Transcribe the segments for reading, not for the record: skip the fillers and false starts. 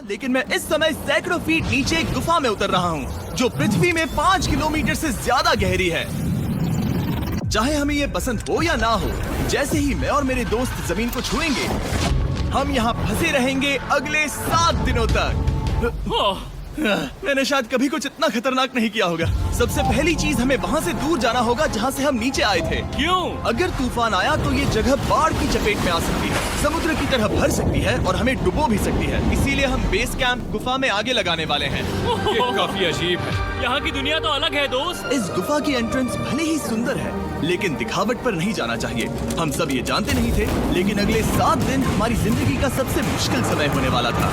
लेकिन मैं इस समय सैकड़ों फीट नीचे एक गुफा में उतर रहा हूँ जो पृथ्वी में 5 किलोमीटर से ज्यादा गहरी है। चाहे हमें ये पसंद हो या ना हो, जैसे ही मैं और मेरे दोस्त जमीन को छुएंगे, हम यहाँ फंसे रहेंगे अगले 7 दिनों तक। मैंने शायद कभी कुछ इतना खतरनाक नहीं किया होगा। सबसे पहली चीज, हमें वहाँ से दूर जाना होगा जहाँ से हम नीचे आए थे। क्यों? अगर तूफान आया तो ये जगह बाढ़ की चपेट में आ सकती है, समुद्र की तरह भर सकती है और हमें डुबो भी सकती है। इसीलिए हम बेस कैंप गुफा में आगे लगाने वाले हैं। ये काफी अजीब है। यहाँ की दुनिया तो अलग है दोस्त। इस गुफा की एंट्रेंस भले ही सुंदर है, लेकिन दिखावट पर नहीं जाना चाहिए। हम सब ये जानते नहीं थे, लेकिन अगले 7 दिन हमारी जिंदगी का सबसे मुश्किल समय होने वाला था।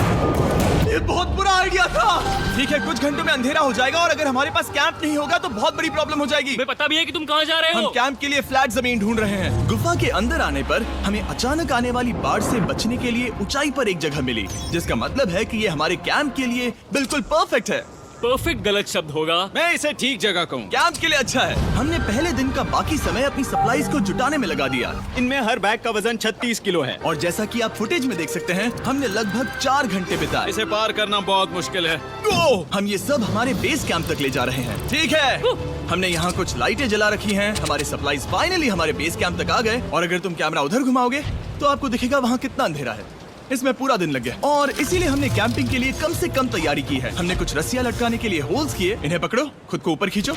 ये बहुत बुरा आइडिया था। ठीक है, कुछ घंटों में अंधेरा हो जाएगा और अगर हमारे पास कैंप नहीं होगा तो बहुत बड़ी प्रॉब्लम हो जाएगी। हमें पता भी है कि तुम कहाँ जा रहे हम हो। कैंप के लिए फ्लैट जमीन ढूंढ रहे हैं। गुफा के अंदर आने पर हमें अचानक आने वाली बाढ़ से बचने के लिए ऊंचाई पर एक जगह मिली, जिसका मतलब है कि ये हमारे कैंप के लिए बिल्कुल परफेक्ट है। परफेक्ट गलत शब्द होगा। मैं इसे ठीक जगह कहूँ। कैंप के लिए अच्छा है। हमने पहले दिन का बाकी समय अपनी सप्लाईज को जुटाने में लगा दिया। इनमें हर बैग का वजन 36 किलो है। और जैसा कि आप फुटेज में देख सकते हैं, हमने लगभग 4 घंटे बिताए। इसे पार करना बहुत मुश्किल है। हम ये सब हमारे बेस कैंप तक ले जा रहे हैं। ठीक है, हमने यहाँ कुछ लाइटें जला रखी हैं। हमारे सप्लाईज फाइनली हमारे बेस कैंप तक आ गए। और अगर तुम कैमरा उधर घुमाओगे तो आपको दिखेगा वहाँ कितना अंधेरा है। इसमें पूरा दिन लग गया और इसीलिए हमने कैंपिंग के लिए कम से कम तैयारी की है। हमने कुछ रस्सियां लटकाने के लिए होल्स किए। इन्हें पकड़ो, खुद को ऊपर खींचो।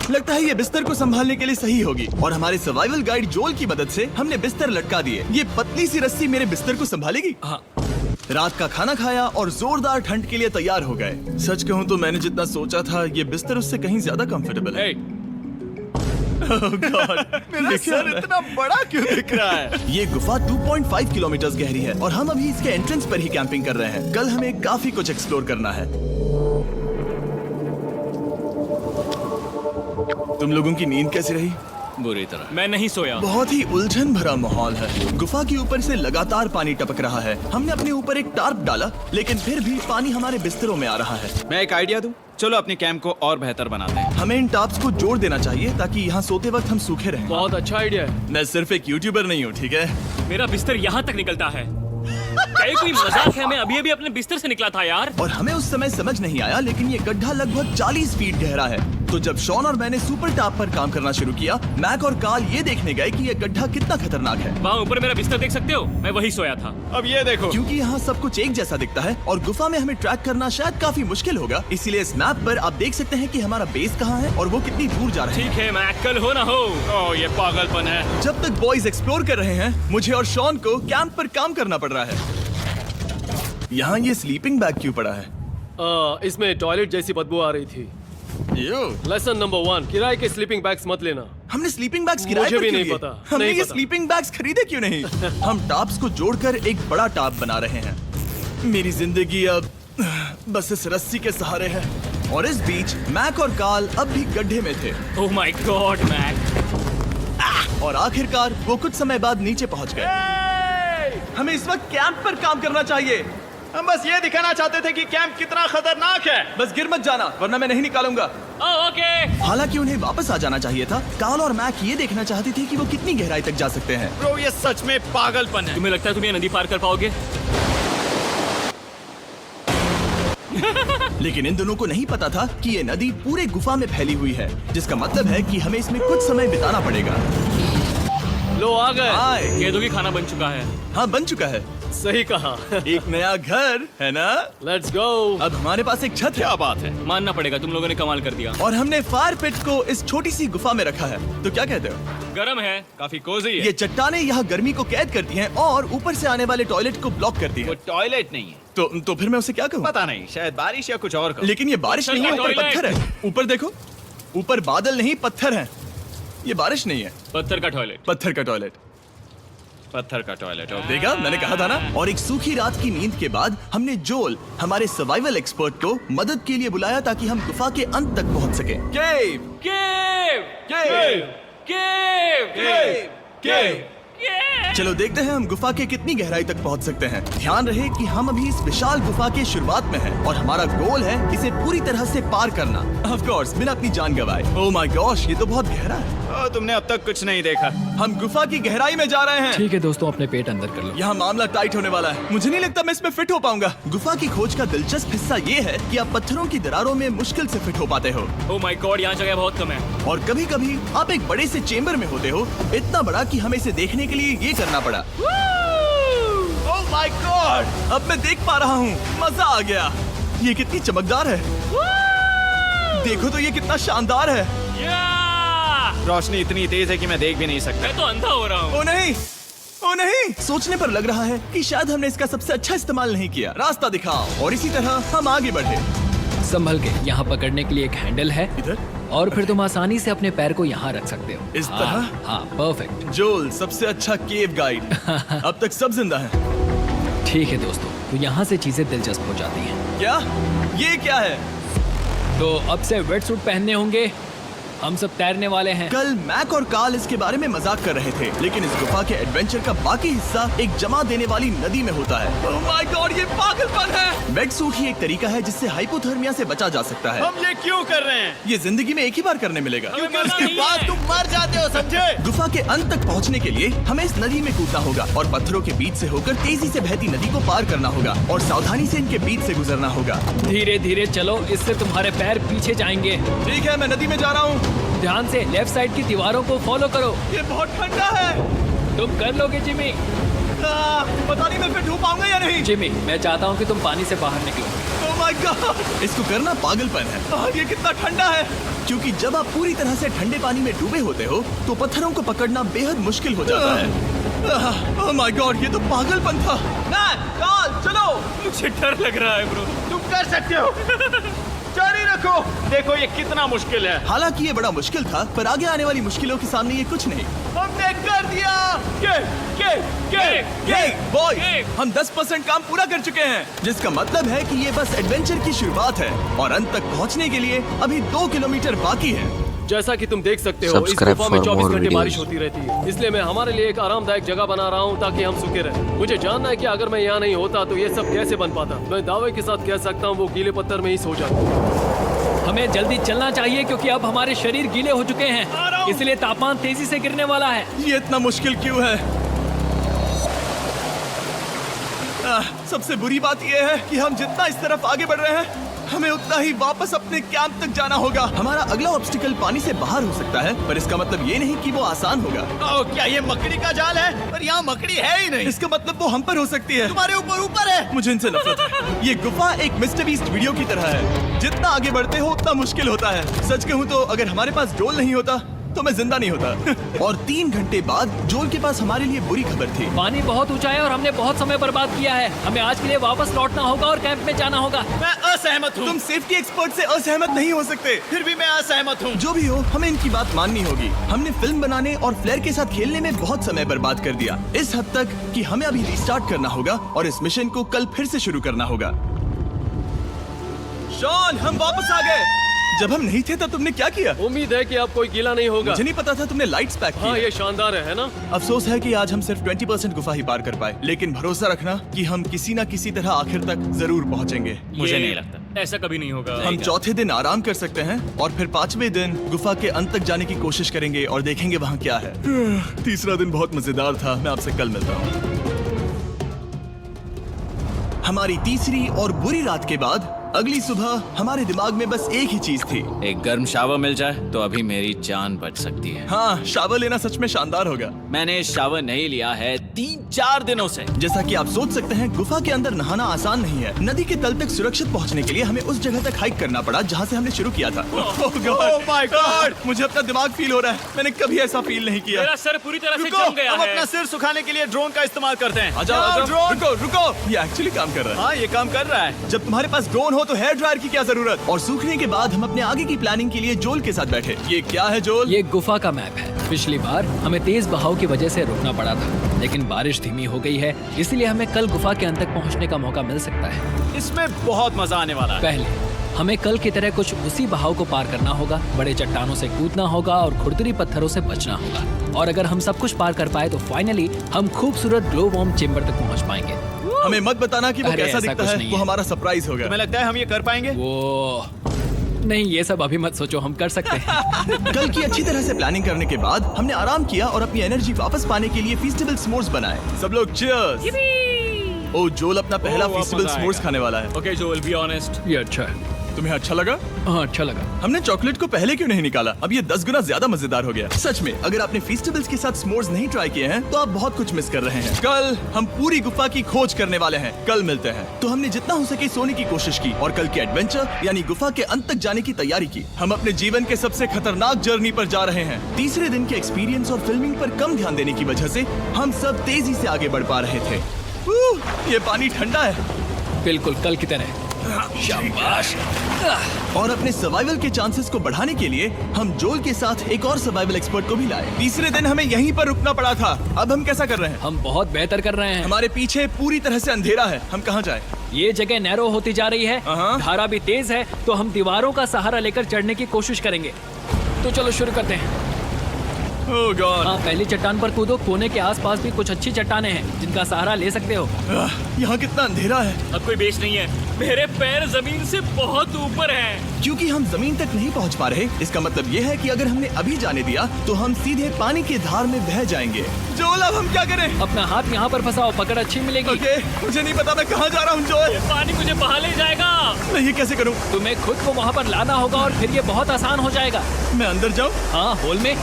लगता है ये बिस्तर को संभालने के लिए सही होगी। और हमारे सर्वाइवल गाइड जोल की मदद से हमने बिस्तर लटका दिए। ये पतली सी रस्सी मेरे बिस्तर को संभालेगी। हाँ। रात का खाना खाया और जोरदार ठंड के लिए तैयार हो गए। सच कहूँ तो मैंने जितना सोचा था, ये बिस्तर उससे कहीं ज्यादा कंफर्टेबल है। Oh God, मेरा सर इतना बड़ा क्यों दिख रहा है? ये गुफा 2.5 किलोमीटर गहरी है और हम अभी इसके एंट्रेंस पर ही कैंपिंग कर रहे हैं। कल हमें काफी कुछ एक्सप्लोर करना है। तुम लोगों की नींद कैसी रही? बुरी तरह। मैं नहीं सोया। बहुत ही उलझन भरा माहौल है। गुफा के ऊपर से लगातार पानी टपक रहा है। हमने अपने ऊपर एक टार्प डाला, लेकिन फिर भी पानी हमारे बिस्तरों में आ रहा है। मैं एक आइडिया दूं? चलो अपने कैंप को और बेहतर बनाते हैं। हमें इन टार्प्स को जोड़ देना चाहिए ताकि यहाँ सोते वक्त हम सूखे रहें। बहुत अच्छा आइडिया है। मैं सिर्फ एक यूट्यूबर नहीं हूँ, ठीक है? मेरा बिस्तर यहाँ तक निकलता है। क्या ये कोई मजाक है? मैं अभी अपने बिस्तर से निकला था यार। और हमें उस समय समझ नहीं आया, लेकिन ये गड्ढा लगभग 40 फीट गहरा है। तो जब शॉन और मैंने सुपर टॉप पर काम करना शुरू किया, मैक और कार्ल ये देखने गए कि ये गड्ढा कितना खतरनाक है। वहाँ ऊपर मेरा बिस्तर देख सकते हो? मैं वही सोया था। अब ये देखो। क्योंकि यहाँ सब कुछ एक जैसा दिखता है और गुफा में हमें ट्रैक करना शायद काफी मुश्किल होगा, इसीलिए इस मैप पर आप देख सकते हैं कि हमारा बेस कहाँ है और वो कितनी दूर जा रहा है। ठीक है, मैं कल हो ना हो। ओह, ये पागलपन है। जब तक बॉयज एक्सप्लोर कर रहे हैं, मुझे और शॉन को कैंप पर काम करना पड़ रहा है। यहाँ ये स्लीपिंग बैग क्यों पड़ा है? इसमें टॉयलेट जैसी बदबू आ रही थी। लेसन नंबर 1, किराए के स्लीपिंग बैग्स मत लेना। हमने स्लीपिंग बैग्स किराए मुझे पर भी क्यों नहीं लिए? पता, हमने नहीं ये पता। स्लीपिंग बैग्स खरीदे क्यों नहीं? हम टॉप्स को जोड़कर एक बड़ा टॉप बना रहे हैं। मेरी जिंदगी अब बस इस रस्सी के सहारे है। और इस बीच मैक और कार्ल अब भी गड्ढे में थे। Oh my god Mac. और आखिरकार वो कुछ समय बाद नीचे पहुंच गए। हमें इस वक्त कैंप पर काम करना चाहिए। हम बस ये दिखाना चाहते थे कि कैंप कितना खतरनाक है। बस गिर मत जाना, वरना मैं नहीं निकालूंगा। ओके। हालांकि उन्हें वापस आ जाना चाहिए था। कार्ल और मैक ये देखना चाहते थे कि वो कितनी गहराई तक जा सकते हैं। ब्रो, ये सच में पागलपन है। तुम्हें लगता है तुम ये नदी पार कर पाओगे? लेकिन इन दोनों को नहीं पता था कि ये नदी पूरे गुफा में फैली हुई है, जिसका मतलब है कि हमें इसमें कुछ समय बिताना पड़ेगा। लो आ गए। हाय। कह दो कि खाना बन चुका है। हाँ, बन चुका है। सही कहा। एक नया घर है ना? Let's go. अब हमारे पास एक छत है। क्या बात है। मानना पड़ेगा, तुम लोगों ने कमाल कर दिया। और हमने फायर पिट को इस छोटी सी गुफा में रखा है। तो क्या कहते हो? गरम है। काफी कोजी है। ये चट्टानें यहाँ गर्मी को कैद करती हैं और ऊपर से आने वाले टॉयलेट को ब्लॉक करती वो हैं। टॉयलेट नहीं है। तो फिर मैं उसे क्या कहूँ? पता नहीं, शायद बारिश या कुछ और कहो। लेकिन ये बारिश नहीं है, ऊपर टॉयलेट। पत्थर है। ऊपर देखो, ऊपर बादल नहीं पत्थर है। ये बारिश नहीं है, पत्थर का टॉयलेट। पत्थर का टॉयलेट। पत्थर का टॉयलेट। देखा, मैंने कहा था ना। और एक सूखी रात की नींद के बाद हमने जोल, हमारे सर्वाइवल एक्सपर्ट को मदद के लिए बुलाया ताकि हम गुफा के अंत तक पहुंच सके। केव, केव, केव, केव, केव, केव। केव। चलो देखते हैं हम गुफा के कितनी गहराई तक पहुंच सकते हैं। ध्यान रहे कि हम अभी इस विशाल गुफा के शुरुआत में हैं और हमारा गोल है इसे पूरी तरह से पार करना। ऑफ कोर्स, बिना अपनी जान गंवाए। ओह माय गॉश, ये तो बहुत गहरा है। तुमने अब तक कुछ नहीं देखा। हम गुफा की गहराई में जा रहे हैं। ठीक है दोस्तों, अपने पेट अंदर कर लो। यहाँ मामला टाइट होने वाला है। मुझे नहीं लगता मैं इसमें फिट हो पाऊंगा। गुफा की खोज का दिलचस्प हिस्सा ये है कि आप पत्थरों की दरारों में मुश्किल से फिट हो पाते हो, ओह माय गॉड, यहाँ जगह बहुत कम है। और कभी कभी आप एक बड़े से चेम्बर में होते हो, इतना बड़ा कि हमें इसे देखने के लिए ये करना पड़ा। ओह माय गॉड, अब मैं देख पा रहा हूँ, मजा आ गया। ये कितनी चमकदार है, देखो तो ये कितना शानदार है। या! रोशनी इतनी तेज है कि मैं देख भी नहीं सकता। मैं तो अंधा हो रहा हूँ। ओ नहीं, ओ नहीं, सोचने पर लग रहा है कि शायद हमने इसका सबसे अच्छा इस्तेमाल नहीं किया। रास्ता दिखाओ। और इसी तरह हम आगे बढ़े। संभल के, यहाँ पकड़ने के लिए एक हैंडल है इधर और फिर तुम आसानी से अपने पैर को यहाँ रख सकते हो। इस हाँ, तरह? हाँ, परफेक्ट। जोल सबसे अच्छा केव गाइड। अब तक सब जिंदा हैं। ठीक है दोस्तों, तो यहाँ से चीजें दिलचस्प हो जाती हैं। क्या? ये क्या है? तो अब से वेट सूट पहनने होंगे। हम सब तैरने वाले हैं। कल मैक और कार्ल इसके बारे में मजाक कर रहे थे, लेकिन इस गुफा के एडवेंचर का बाकी हिस्सा एक जमा देने वाली नदी में होता है। ओह माय गॉड, ये पागलपन है। वेट सूट ही एक तरीका है जिससे हाइपोथर्मिया से बचा जा सकता है। हम ये क्यों कर रहे हैं? ये जिंदगी में एक ही बार करने मिलेगा। क्योंकि उसके बाद तुम मर जाते हो, समझे? गुफा के अंत तक पहुंचने के लिए हमें इस नदी में कूदना होगा और पत्थरों के बीच से होकर तेजी से बहती नदी को पार करना होगा और सावधानी से इनके बीच से गुजरना होगा। धीरे धीरे चलो, इससे तुम्हारे पैर पीछे जाएंगे। ठीक है, मैं नदी में जा रहा हूँ। ध्यान से लेफ्ट साइड की दीवारों को फॉलो करो। ये बहुत ठंडा है। तुम कर लोगे जिमी। पता नहीं मैं फिट हो पाऊंगा या नहीं। जिमी, मैं चाहता हूँ कि तुम पानी से बाहर निकलो। ओह माय गॉड, इसको करना पागलपन है। ये कितना ठंडा है। क्योंकि जब आप पूरी तरह से ठंडे पानी में डूबे होते हो तो पत्थरों को पकड़ना बेहद मुश्किल हो जाता है। ओह माय गॉड, ये तो पागलपन था। कार्ल, चलो। मुझे डर लग रहा है ब्रो। तुम कर सकते हो। जारी रखो। देखो ये कितना मुश्किल है। हालांकि ये बड़ा मुश्किल था, पर आगे आने वाली मुश्किलों के सामने ये कुछ नहीं। हमने कर दिया। बॉय, हम 10% काम पूरा कर चुके हैं, जिसका मतलब है कि ये बस एडवेंचर की शुरुआत है और अंत तक पहुंचने के लिए अभी 2 किलोमीटर बाकी है। जैसा कि तुम देख सकते हो, इस Subscribe गुफा में for 24 more घंटे बारिश videos. होती रहती है। इसलिए मैं हमारे लिए एक आरामदायक जगह बना रहा हूँ ताकि हम सूखे रहें। मुझे जानना है कि अगर मैं यहाँ नहीं होता तो ये सब कैसे बन पाता। मैं दावे के साथ कह सकता हूँ वो गीले पत्थर में ही सो जाता। हमें जल्दी चलना चाहिए क्योंकि अब हमारे शरीर गीले हो चुके हैं, इसलिए तापमान तेजी से गिरने वाला है। ये इतना मुश्किल क्यों है? सबसे बुरी बात यह है कि हम जितना इस तरफ आगे बढ़ रहे हैं, हमें उतना ही वापस अपने कैंप तक जाना होगा। हमारा अगला ऑब्स्टिकल पानी से बाहर हो सकता है, पर इसका मतलब ये नहीं कि वो आसान होगा। ओह, क्या ये मकड़ी का जाल है? पर यहाँ मकड़ी है ही नहीं। इसका मतलब वो हम पर हो सकती है। तुम्हारे ऊपर है। मुझे इनसे नफरत है। ये गुफा एक मिस्टर बीस्ट वीडियो की तरह है। जितना आगे बढ़ते हो उतना मुश्किल होता है। सच कहूँ तो अगर हमारे पास जोल नहीं होता तो मैं जिंदा नहीं होता। और 3 घंटे बाद जोल के पास हमारे लिए बुरी खबर थी। पानी बहुत ऊंचा है और हमने बहुत समय बर्बाद किया है। हमें आज के लिए वापस लौटना होगा और कैंप में जाना होगा। मैं असहमत हूँ। तुम सेफ्टी एक्सपर्ट से असहमत नहीं हो सकते। फिर भी मैं असहमत हूँ। जो भी हो, हमें इनकी बात माननी होगी। हमने फिल्म बनाने और फ्लेयर के साथ खेलने में बहुत समय बर्बाद कर दिया, इस हद तक कि हमें अभी रिस्टार्ट करना होगा और इस मिशन को कल फिर से शुरू करना होगा। शॉन, हम वापस आ गए। जब हम नहीं थे तब तुमने क्या किया? उम्मीद है कि अब कोई गीला नहीं होगा। मुझे नहीं पता था तुमने लाइट्स पैक की। हाँ, ये शानदार है ना? अफसोस है कि आज हम सिर्फ 20% गुफा ही पार कर पाए, लेकिन भरोसा रखना कि हम किसी न किसी तरह आखिर तक जरूर पहुंचेंगे। मुझे नहीं लगता ऐसा कभी नहीं होगा। हम चौथे दिन आराम कर सकते हैं और फिर 5वें दिन गुफा के अंत तक जाने की कोशिश करेंगे और देखेंगे वहाँ क्या है। तीसरा दिन बहुत मजेदार था। मैं आपसे कल मिलता हूँ। हमारी तीसरी और बुरी रात के बाद अगली सुबह हमारे दिमाग में बस एक ही चीज थी। एक गर्म शावर मिल जाए तो अभी मेरी जान बच सकती है। हाँ, शावर लेना सच में शानदार होगा। मैंने शावर नहीं लिया है 3-4 दिनों से। जैसा कि आप सोच सकते हैं, गुफा के अंदर नहाना आसान नहीं है। नदी के तल तक सुरक्षित पहुंचने के लिए हमें उस जगह तक हाइक करना पड़ा जहां से हमने शुरू किया था। Oh my God! मुझे अपना दिमाग फील हो रहा है। मैंने कभी ऐसा फील नहीं किया। मेरा सर पूरी तरह से रुको, जम गया हम है। अपना सिर सुखाने के लिए ड्रोन का इस्तेमाल करते हैं। आ जाओ, ड्रोन। रुको रुको, ये एक्चुअली काम कर रहा है। हाँ, ये काम कर रहा है। जब तुम्हारे पास ड्रोन हो तो हेयर ड्रायर की क्या जरूरत। और सूखने के बाद हम अपने आगे की प्लानिंग के लिए जोल के साथ बैठे। ये क्या है जोल? ये गुफा का मैप है। पिछली बार हमें तेज बहाव की वजह से रुकना पड़ा था, लेकिन बारिश धीमी हो गई है, इसलिए हमें कल गुफा के अंत तक पहुंचने का मौका मिल सकता है। इसमें बहुत मजा आने वाला है। पहले हमें कल की तरह कुछ उसी बहाव को पार करना होगा, बड़े चट्टानों से कूदना होगा और खुरदरी पत्थरों से बचना होगा। और अगर हम सब कुछ पार कर पाए तो फाइनली हम खूबसूरत ग्लो वार्म चेम्बर तक पहुंच पाएंगे। हमें मत बताना कि वो अरे, कैसा ऐसा दिखता कुछ है। नहीं वो है। हमारा सरप्राइज होगा। तुम्हें लगता है हम ये कर पाएंगे? वो नहीं, ये सब अभी मत सोचो, हम कर सकते हैं। कल की अच्छी तरह से प्लानिंग करने के बाद हमने आराम किया और अपनी एनर्जी वापस पाने के लिए फीस्टेबल स्मोर्स बनाए। सब लोग चीयर्स। ओ, जोल अपना पहला वाह, फीस्टेबल मजा स्मोर्स आएगा। खाने वाला है। Okay Joel, be honest. ये अच्छा है। तुम्हें अच्छा लगा? हाँ, अच्छा लगा। हमने चॉकलेट को पहले क्यों नहीं निकाला? अब ये 10 गुना ज्यादा मजेदार हो गया। सच में, अगर आपने फीस्टेबल्स के साथ s'mores नहीं ट्राई किए हैं तो आप बहुत कुछ मिस कर रहे हैं। कल हम पूरी गुफा की खोज करने वाले हैं। कल मिलते हैं। तो हमने जितना हो सके सोने की कोशिश की और कल के एडवेंचर यानी गुफा के अंत तक जाने की तैयारी की। हम अपने जीवन के सबसे खतरनाक जर्नी पर जा रहे हैं। तीसरे दिन के एक्सपीरियंस और फिल्मिंग पर कम ध्यान देने की वजह से हम सब तेजी से आगे बढ़ पा रहे थे। ये पानी ठंडा है। बिल्कुल कल की तरह। शाबाश। और अपने सर्वाइवल के चांसेस को बढ़ाने के लिए हम जोल के साथ एक और सर्वाइवल एक्सपर्ट को भी लाए। तीसरे दिन हमें यहीं पर रुकना पड़ा था। अब हम कैसा कर रहे हैं? हम बहुत बेहतर कर रहे हैं। हमारे पीछे पूरी तरह से अंधेरा है। हम कहाँ जाएं? ये जगह नैरो होती जा रही है, हाँ। धारा भी तेज है, तो हम दीवारों का सहारा लेकर चढ़ने की कोशिश करेंगे। तो चलो शुरू करते हैं। Oh God! हाँ, पहली चट्टान पर कूदो। कोने के आसपास भी कुछ अच्छी चट्टानें हैं जिनका सहारा ले सकते हो। यहाँ कितना अंधेरा है। अब कोई बेस नहीं है। मेरे पैर जमीन से बहुत ऊपर हैं। क्योंकि हम जमीन तक नहीं पहुँच पा रहे, इसका मतलब ये है कि अगर हमने अभी जाने दिया तो हम सीधे पानी की धार में बह जाएंगे। जोल, अब हम क्या करें? अपना हाथ यहाँ पर फंसाओ, पकड़ अच्छी मिलेगी। ओके, मुझे नहीं पता मैं कहाँ जा रहा हूँ जोल। पानी मुझे बहा ले जाएगा। मैं ये कैसे करूँ? तुम्हें खुद को वहाँ पर लाना होगा और फिर ये बहुत आसान हो जाएगा। मैं अंदर जाऊँ? हाँ, होल में।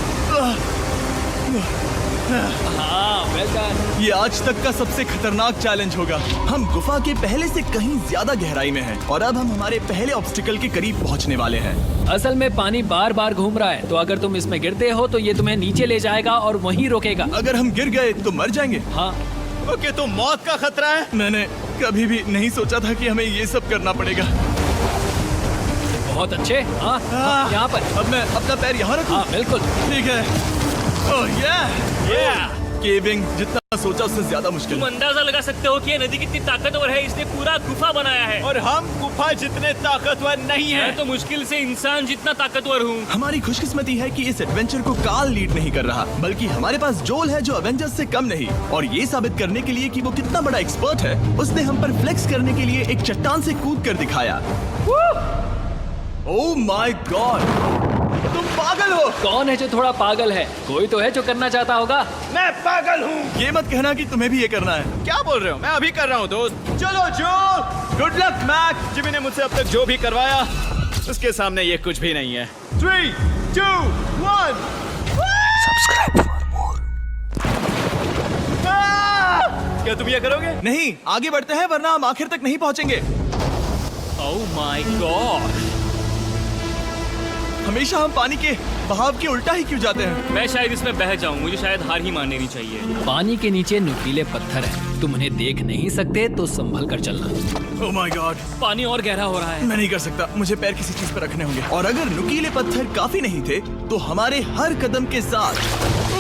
हाँ, वेल डन। ये आज तक का सबसे खतरनाक चैलेंज होगा। हम गुफा के पहले से कहीं ज्यादा गहराई में हैं और अब हम हमारे पहले ऑब्स्टिकल के करीब पहुंचने वाले हैं। असल में पानी बार बार घूम रहा है, तो अगर तुम इसमें गिरते हो तो ये तुम्हें नीचे ले जाएगा और वहीं रोकेगा। अगर हम गिर गए तो मर जाएंगे। हाँ, ओके, तो मौत का खतरा है। मैंने कभी भी नहीं सोचा था कि हमें ये सब करना पड़ेगा। बहुत अच्छे। हाँ, हाँ, यहाँ पर। अब मैं अपना पैर यहाँ रखूं? हाँ, बिल्कुल। ठीक है। ओह yeah! केविंग जितना सोचा उससे ज्यादा मुश्किल तुम है। अंदाजा लगा सकते हो कि ये नदी कितनी ताकतवर है। इसने पूरा गुफा बनाया है। और हम गुफा जितने ताकतवर नहीं है। मैं तो मुश्किल से इंसान जितना ताकतवर हूँ। हमारी खुशकिस्मती है कि इस एडवेंचर को काल लीड नहीं कर रहा, बल्कि हमारे पास जोल है जो अवेंजर्स से कम नहीं। और ये साबित करने के लिए कि वो कितना बड़ा एक्सपर्ट है, उसने हम पर फ्लेक्स करने के लिए एक चट्टान से कूद कर दिखाया। ओह माय गॉड, तुम पागल हो। कौन है जो थोड़ा पागल है? कोई तो है जो करना चाहता होगा। मैं पागल हूँ। ये मत कहना कि तुम्हें भी ये करना है। क्या बोल रहे हो? मैं अभी कर रहा हूँ दोस्त। चलो जो, गुड लक मैक। जिमी ने मुझसे अब तक जो भी करवाया उसके सामने ये कुछ भी नहीं है। 3, 2, 1। क्या तुम ये करोगे? नहीं, आगे बढ़ते हैं वरना हम आखिर तक नहीं पहुंचेंगे। ओह माय गॉड, हमेशा हम पानी के बहाव के उल्टा ही क्यों जाते हैं? मैं शायद इसमें बह जाऊं। मुझे शायद हार ही मान लेनी चाहिए। पानी के नीचे नुकीले पत्थर हैं। तुम उन्हें देख नहीं सकते तो संभल कर चलना। ओह माय गॉड, पानी और गहरा हो रहा है। मैं नहीं कर सकता। मुझे पैर किसी चीज पर रखने होंगे। और अगर नुकीले पत्थर काफी नहीं थे तो हमारे हर कदम के साथ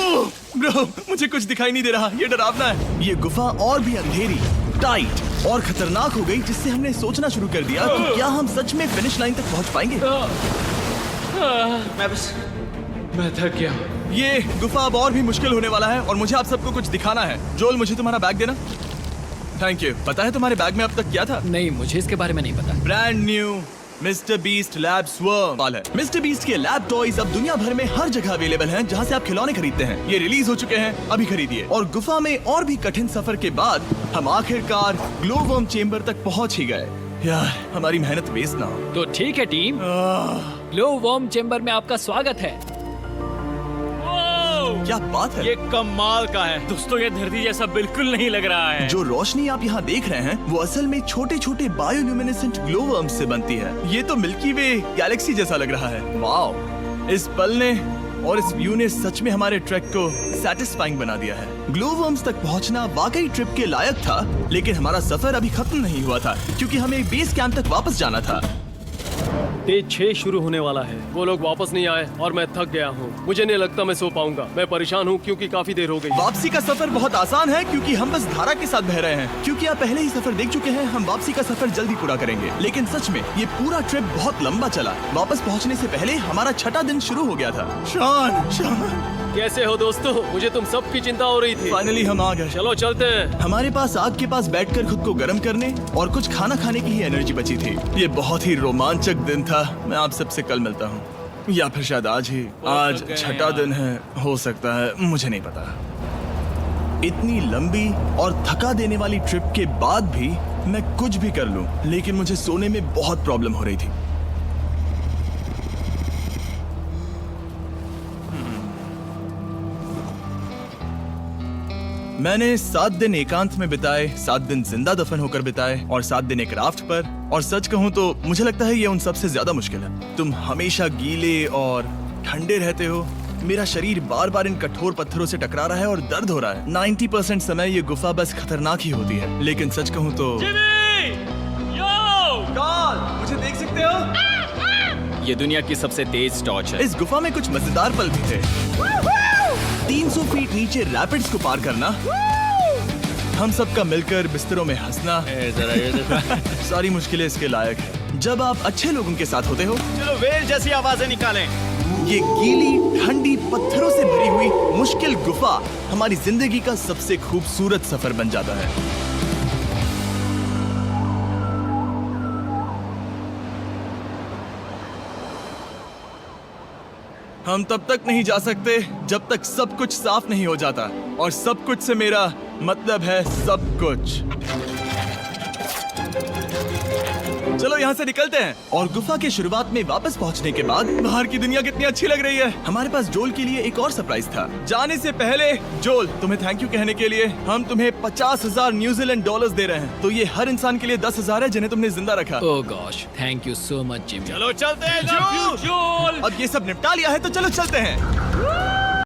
ओह ब्रो, मुझे कुछ दिखाई नहीं दे रहा। ये डरावना है। ये गुफा और भी अंधेरी, टाइट और खतरनाक हो गई, जिससे हमने सोचना शुरू कर दिया कि क्या हम सच में फिनिश लाइन तक पहुंच पाएंगे। मैं थक गया। ये गुफा अब और भी मुश्किल होने वाला है और मुझे आप सबको कुछ दिखाना है। जोल, मुझे तुम्हारा बैग देना। Thank you. पता है तुम्हारे बैग में अब तक क्या था? नहीं, मुझे इसके बारे में नहीं पता। Brand new mister beast lab swarm है। मिस्टर बीस्ट के लैब टॉयज अब दुनिया भर में हर जगह अवेलेबल हैं जहां से आप खिलौने खरीदते हैं। ये रिलीज हो चुके हैं, अभी खरीदिए। और गुफा में और भी कठिन सफर के बाद हम आखिरकार ग्लो वर्म चेम्बर तक पहुंच ही गए। यार, हमारी मेहनत वेस्ट ना हो। तो ठीक है टीम, ग्लो वर्म चेम्बर में आपका स्वागत है। क्या बात है? ये कमाल का है। दोस्तों, ये धरती जैसा बिल्कुल नहीं लग रहा है। जो रोशनी आप यहाँ देख रहे हैं वो असल में छोटे छोटे बायोल्यूमिनेसेंट ग्लो वर्म्स से बनती है। ये तो मिल्की वे गैलेक्सी जैसा लग रहा है। वाओ, इस पल ने और इस व्यू ने सच में हमारे ट्रैक को सैटिस्फाइंग बना दिया है। ग्लो वर्म्स तक पहुंचना वाकई ट्रिप के लायक था, लेकिन हमारा सफर अभी खत्म नहीं हुआ था क्योंकि हमें बेस कैंप तक वापस जाना था। डे 6 शुरू होने वाला है। वो लोग वापस नहीं आए और मैं थक गया हूँ। मुझे नहीं लगता मैं सो पाऊंगा। मैं परेशान हूँ क्योंकि काफी देर हो गई। वापसी का सफर बहुत आसान है क्योंकि हम बस धारा के साथ बह रहे हैं। क्योंकि आप पहले ही सफर देख चुके हैं, हम वापसी का सफर जल्दी पूरा करेंगे। लेकिन सच में ये पूरा ट्रिप बहुत लंबा चला। वापस पहुंचने से पहले हमारा छठा दिन शुरू हो गया था। शान, कैसे हो दोस्तों? मुझे तुम सबकी चिंता हो रही थी। फाइनली हम आ गए। चलो चलते हैं। हमारे पास आग के पास बैठकर खुद को गर्म करने और कुछ खाना खाने की ही एनर्जी बची थी। ये बहुत ही रोमांचक दिन था। मैं आप सबसे कल मिलता हूँ, या फिर शायद आज ही। आज गए छठा यार। दिन है, हो सकता है, मुझे नहीं पता। इतनी लंबी और थका देने वाली ट्रिप के बाद भी मैं कुछ भी कर लूं, लेकिन मुझे सोने में बहुत प्रॉब्लम हो रही थी। मैंने 7 दिन एकांत में बिताए, 7 दिन जिंदा दफन होकर बिताए और 7 दिन एक राफ्ट पर। और सच कहूं तो मुझे लगता है ये उन सबसे ज्यादा मुश्किल है। तुम हमेशा गीले और ठंडे रहते हो। मेरा शरीर बार बार इन कठोर पत्थरों से टकरा रहा है और दर्द हो रहा है। 90% समय ये गुफा बस खतरनाक ही होती है, लेकिन सच कहूं तो मुझे देख सकते हो? ये दुनिया की सबसे तेज टॉर्च है। इस गुफा में कुछ मजेदार पल भी थे। 300 फीट नीचे रैपिड्स को पार करना, हम सबका मिलकर बिस्तरों में हंसना, सारी मुश्किलें इसके लायक है जब आप अच्छे लोगों के साथ होते हो। चलो वेल जैसी आवाजें निकालें। ये गीली ठंडी पत्थरों से भरी हुई मुश्किल गुफा हमारी जिंदगी का सबसे खूबसूरत सफर बन जाता है। हम तब तक नहीं जा सकते जब तक सब कुछ साफ नहीं हो जाता, और सब कुछ से मेरा मतलब है सब कुछ। चलो यहाँ से निकलते हैं। और गुफा के शुरुआत में वापस पहुँचने के बाद बाहर की दुनिया कितनी अच्छी लग रही है। हमारे पास जोल के लिए एक और सरप्राइज था। जाने से पहले जोल, तुम्हें थैंक यू कहने के लिए हम तुम्हें 50,000 न्यूजीलैंड डॉलर्स दे रहे हैं। तो ये हर इंसान के लिए 10,000 है जिन्हें तुमने जिंदा रखा। Oh gosh, thank you so much Jimmy. चलो चलते हैं जो। जोल। अब ये सब निपटा लिया है तो चलो चलते हैं।